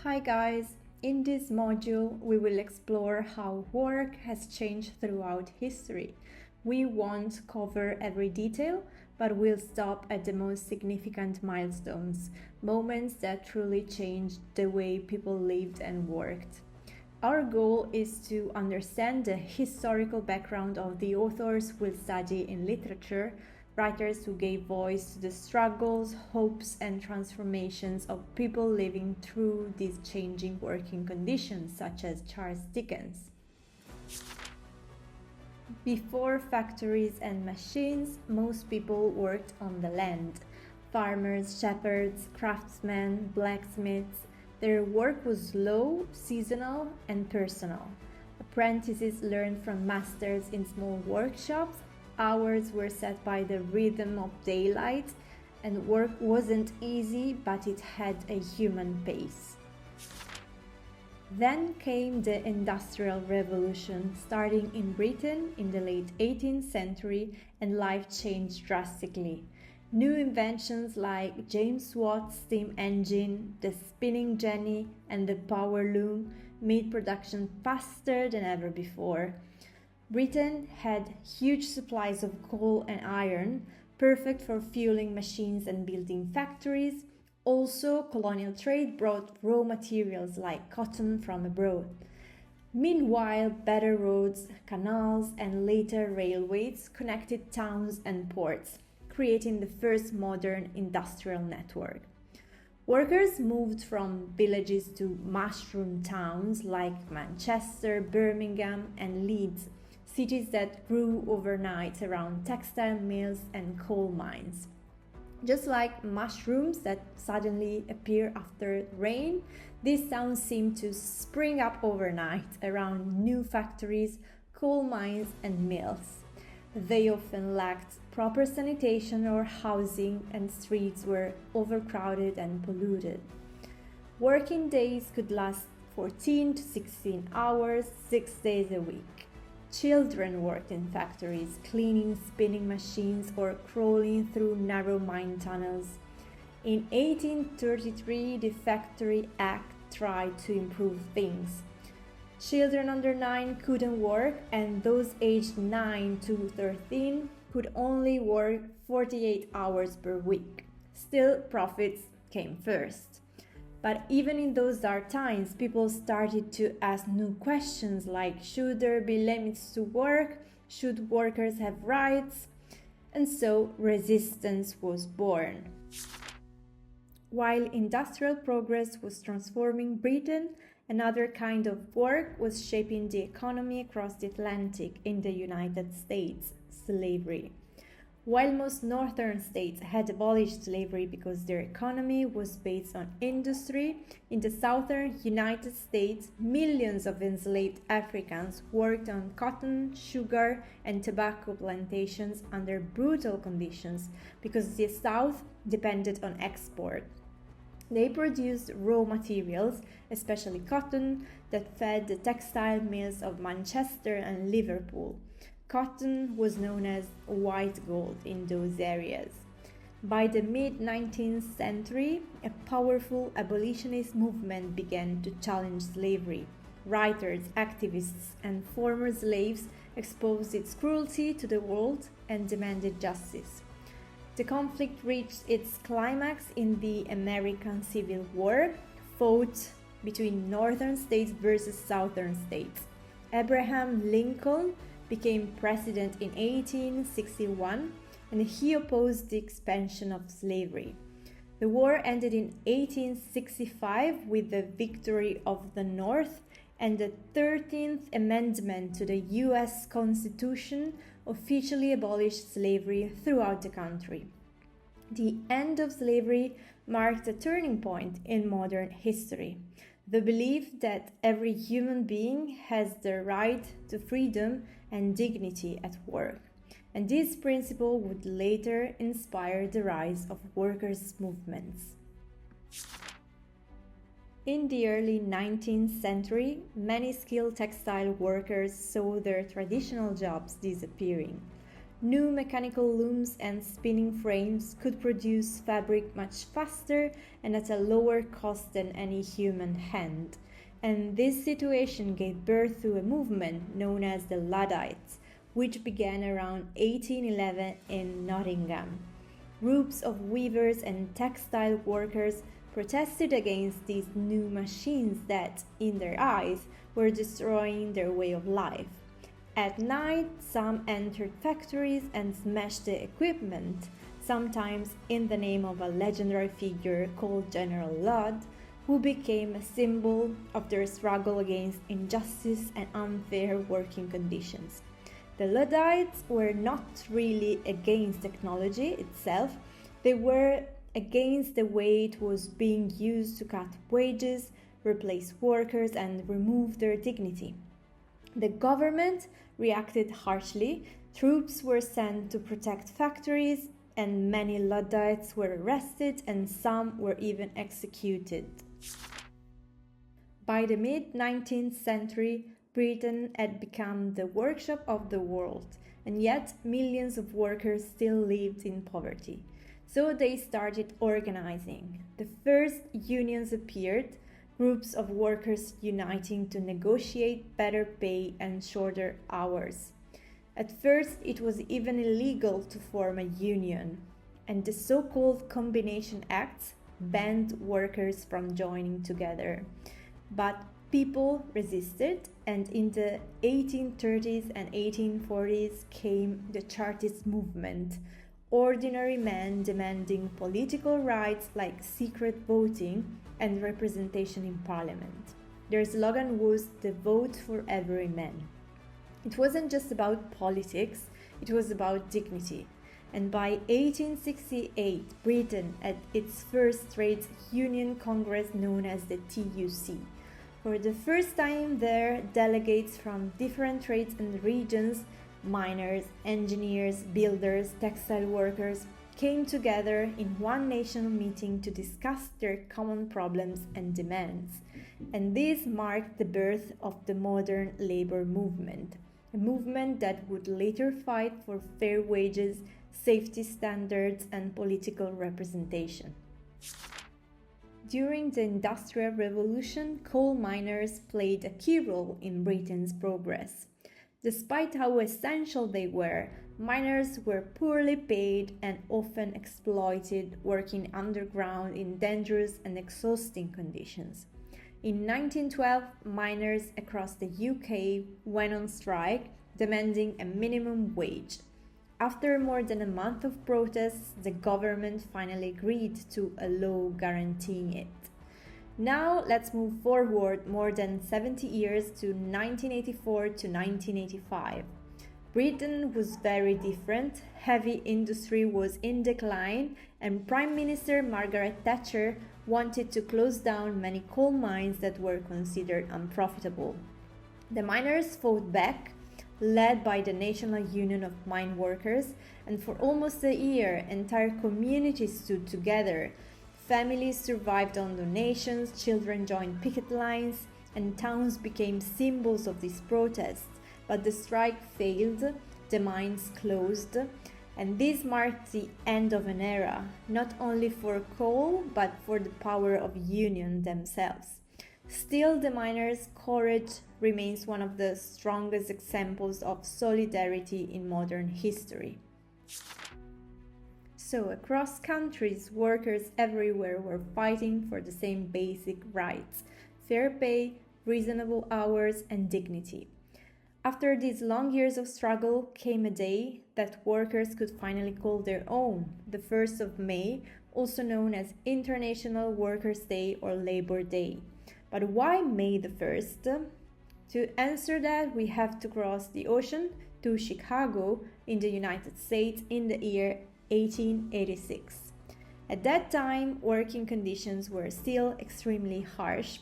Hi guys! In this module, we will explore how work has changed throughout history. We won't cover every detail, but we'll stop at the most significant milestones, moments that truly changed the way people lived and worked. Our goal is to understand the historical background of the authors we'll study in literature, writers who gave voice to the struggles, hopes, and transformations of people living through these changing working conditions, such as Charles Dickens. Before factories and machines, most people worked on the land. Farmers, shepherds, craftsmen, blacksmiths. Their work was slow, seasonal, and personal. Apprentices learned from masters in small workshops. Hours were set by the rhythm of daylight, and work wasn't easy, but it had a human pace. Then came the Industrial Revolution, starting in Britain in the late 18th century, and life changed drastically. New inventions like James Watt's steam engine, the spinning jenny, and the power loom made production faster than ever before. Britain had huge supplies of coal and iron, perfect for fueling machines and building factories. Also, colonial trade brought raw materials like cotton from abroad. Meanwhile, better roads, canals, and later railways connected towns and ports, creating the first modern industrial network. Workers moved from villages to mushroom towns like Manchester, Birmingham, and Leeds, cities that grew overnight around textile mills and coal mines. Just like mushrooms that suddenly appear after rain, these towns seem to spring up overnight around new factories, coal mines, and mills. They often lacked proper sanitation or housing, and streets were overcrowded and polluted. Working days could last 14 to 16 hours, 6 days a week. Children worked in factories, cleaning spinning machines or crawling through narrow mine tunnels. In 1833, the Factory Act tried to improve things. Children under 9 couldn't work, and those aged 9 to 13 could only work 48 hours per week. Still, profits came first. But even in those dark times, people started to ask new questions like, should there be limits to work? Should workers have rights? And so resistance was born. While industrial progress was transforming Britain, another kind of work was shaping the economy across the Atlantic in the United States: slavery. While most northern states had abolished slavery because their economy was based on industry, in the southern United States, millions of enslaved Africans worked on cotton, sugar, and tobacco plantations under brutal conditions because the South depended on export. They produced raw materials, especially cotton, that fed the textile mills of Manchester and Liverpool. Cotton was known as white gold in those areas. By the mid-19th century, a powerful abolitionist movement began to challenge slavery. Writers, activists, and former slaves exposed its cruelty to the world and demanded justice. The conflict reached its climax in the American Civil War, fought between northern states versus southern states. Abraham Lincoln became president in 1861, and he opposed the expansion of slavery. The war ended in 1865 with the victory of the North, and the 13th Amendment to the US Constitution officially abolished slavery throughout the country. The end of slavery marked a turning point in modern history. The belief that every human being has the right to freedom and dignity at work. And this principle would later inspire the rise of workers' movements. In the early 19th century, many skilled textile workers saw their traditional jobs disappearing. New mechanical looms and spinning frames could produce fabric much faster and at a lower cost than any human hand. And this situation gave birth to a movement known as the Luddites, which began around 1811 in Nottingham. Groups of weavers and textile workers protested against these new machines that, in their eyes, were destroying their way of life. At night, some entered factories and smashed the equipment, sometimes in the name of a legendary figure called General Ludd, who became a symbol of their struggle against injustice and unfair working conditions. The Luddites were not really against technology itself, they were against the way it was being used to cut wages, replace workers, and remove their dignity. The government reacted harshly, troops were sent to protect factories, and many Luddites were arrested and some were even executed. By the mid-19th century, Britain had become the workshop of the world, and yet millions of workers still lived in poverty. So they started organizing. The first unions appeared, groups of workers uniting to negotiate better pay and shorter hours. At first, it was even illegal to form a union, and the so-called Combination Acts banned workers from joining together. But people resisted, and in the 1830s and 1840s came the Chartist movement, ordinary men demanding political rights like secret voting and representation in parliament. Their slogan was "the vote for every man." It wasn't just about politics, it was about dignity. And by 1868, Britain had its first trades union congress known as the TUC. For the first time there, delegates from different trades and regions, miners, engineers, builders, textile workers, came together in one national meeting to discuss their common problems and demands. And this marked the birth of the modern labor movement, a movement that would later fight for fair wages, safety standards, and political representation. During the Industrial Revolution, coal miners played a key role in Britain's progress. Despite how essential they were, miners were poorly paid and often exploited, working underground in dangerous and exhausting conditions. In 1912, miners across the UK went on strike, demanding a minimum wage. After more than a month of protests, the government finally agreed to a law guaranteeing it. Now let's move forward more than 70 years to 1984 to 1985. Britain was very different, heavy industry was in decline, and Prime Minister Margaret Thatcher wanted to close down many coal mines that were considered unprofitable. The miners fought back, led by the National Union of Mine Workers, and for almost a year, entire communities stood together. Families survived on donations, children joined picket lines, and towns became symbols of these protests. But the strike failed, the mines closed, and this marked the end of an era, not only for coal, but for the power of union themselves. Still, the miners' courage remains one of the strongest examples of solidarity in modern history. So, across countries, workers everywhere were fighting for the same basic rights: fair pay, reasonable hours, and dignity. After these long years of struggle came a day that workers could finally call their own, the 1st of May, also known as International Workers' Day or Labor Day. But why May the 1st? To answer that, we have to cross the ocean to Chicago in the United States in the year 1886. At that time, working conditions were still extremely harsh.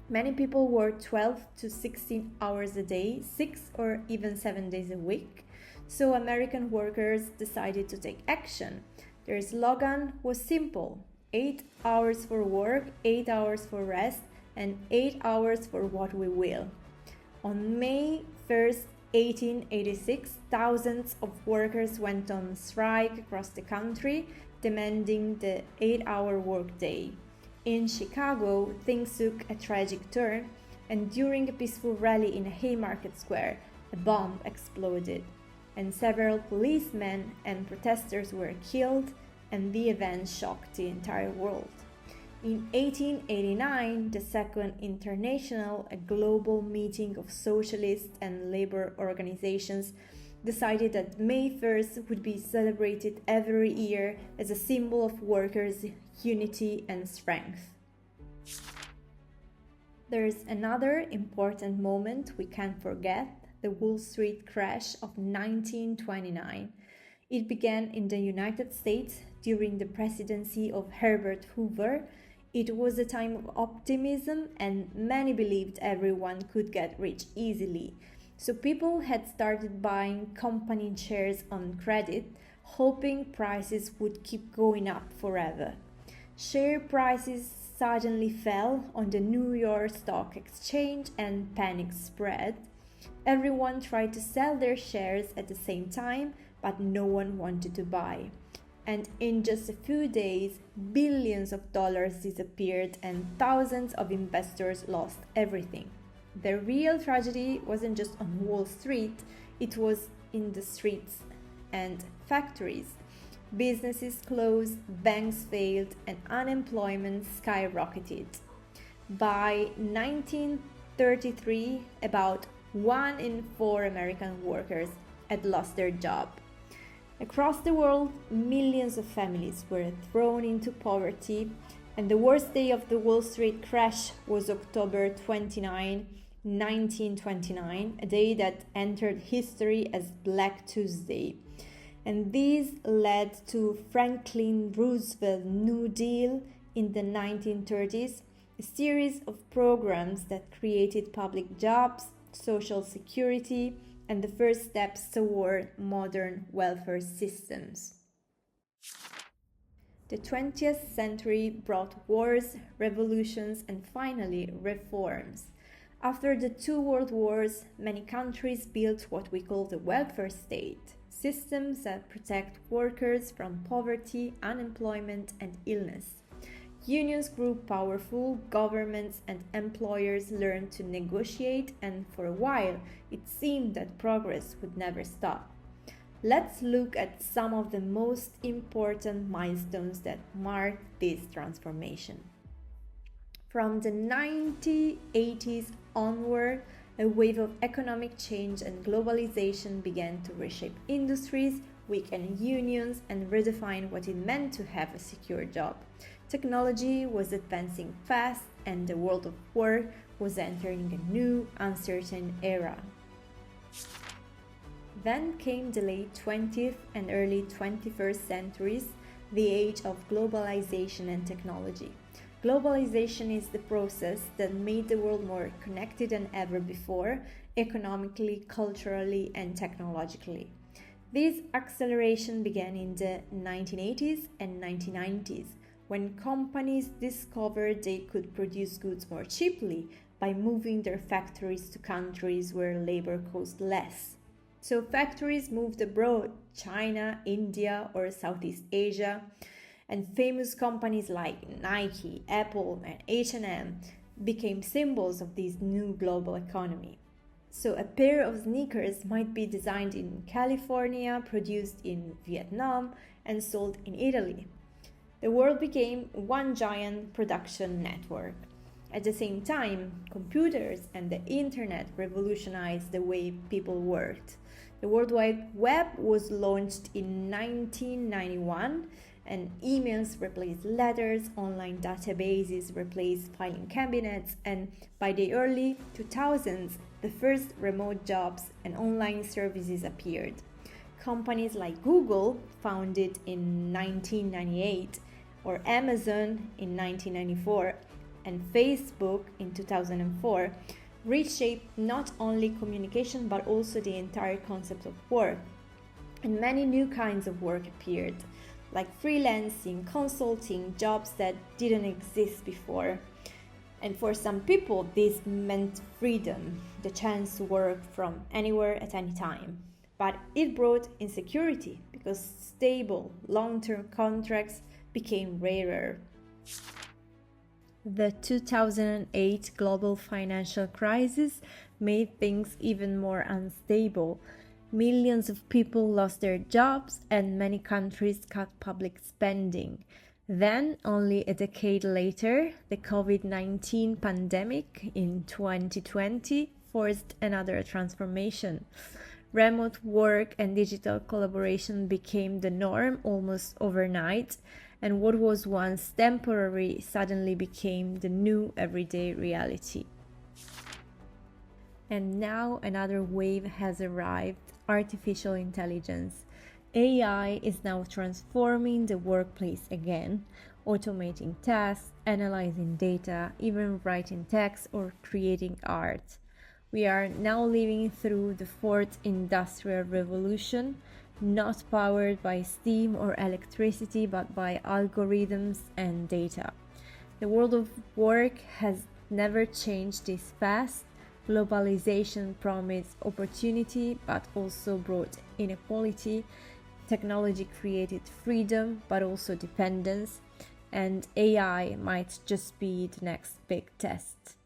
Many people worked 12 to 16 hours a day, 6 or even 7 days a week. So American workers decided to take action. Their slogan was simple: 8 hours for work, 8 hours for rest, and 8 hours for what we will. On May 1st, 1886, thousands of workers went on strike across the country, demanding the 8-hour workday. In Chicago, things took a tragic turn, and during a peaceful rally in a Haymarket Square, a bomb exploded, and several policemen and protesters were killed, and the event shocked the entire world. In 1889, the Second International, a global meeting of socialist and labor organizations, decided that May 1st would be celebrated every year as a symbol of workers' unity and strength. There's another important moment we can't forget, the Wall Street crash of 1929. It began in the United States during the presidency of Herbert Hoover. It was a time of optimism, and many believed everyone could get rich easily. So people had started buying company shares on credit, hoping prices would keep going up forever. Share prices suddenly fell on the New York Stock Exchange and panic spread. Everyone tried to sell their shares at the same time, but no one wanted to buy. And in just a few days, billions of dollars disappeared and thousands of investors lost everything. The real tragedy wasn't just on Wall Street, it was in the streets and factories. Businesses closed, banks failed, and unemployment skyrocketed. By 1933, about 1 in 4 American workers had lost their job. Across the world, millions of families were thrown into poverty, and the worst day of the Wall Street crash was October 29, 1929, a day that entered history as Black Tuesday. And this led to Franklin Roosevelt's New Deal in the 1930s, a series of programs that created public jobs, social security, and the first steps toward modern welfare systems. The 20th century brought wars, revolutions, and finally reforms. After the 2 world wars, many countries built what we call the welfare state, systems that protect workers from poverty, unemployment, and illness. Unions grew powerful, governments and employers learned to negotiate, and for a while it seemed that progress would never stop. Let's look at some of the most important milestones that marked this transformation. From the 1980s onward, a wave of economic change and globalization began to reshape industries, weaken unions, and redefine what it meant to have a secure job. Technology was advancing fast, and the world of work was entering a new, uncertain era. Then came the late 20th and early 21st centuries, the age of globalization and technology. Globalization is the process that made the world more connected than ever before, economically, culturally, and technologically. This acceleration began in the 1980s and 1990s, when companies discovered they could produce goods more cheaply by moving their factories to countries where labor cost less. So factories moved abroad, China, India, or Southeast Asia, and famous companies like Nike, Apple, and H&M became symbols of this new global economy. So a pair of sneakers might be designed in California, produced in Vietnam, and sold in Italy. The world became one giant production network. At the same time, computers and the internet revolutionized the way people worked. The World Wide Web was launched in 1991, and emails replaced letters, online databases replaced filing cabinets, and by the early 2000s, the first remote jobs and online services appeared. Companies like Google, founded in 1998, or Amazon in 1994, and Facebook in 2004, reshaped not only communication but also the entire concept of work. And many new kinds of work appeared, like freelancing, consulting, jobs that didn't exist before. And for some people, this meant freedom, the chance to work from anywhere at any time. But it brought insecurity because stable, long term contracts became rarer. The 2008 global financial crisis made things even more unstable. Millions of people lost their jobs and many countries cut public spending. Then, only a decade later, the COVID-19 pandemic in 2020 forced another transformation. Remote work and digital collaboration became the norm almost overnight, and what was once temporary suddenly became the new everyday reality. And now another wave has arrived: artificial intelligence. AI is now transforming the workplace again, automating tasks, analyzing data, even writing text or creating art. We are now living through the fourth industrial revolution, not powered by steam or electricity, but by algorithms and data. The world of work has never changed this fast. Globalization promised opportunity, but also brought inequality. Technology created freedom, but also dependence. And AI might just be the next big test.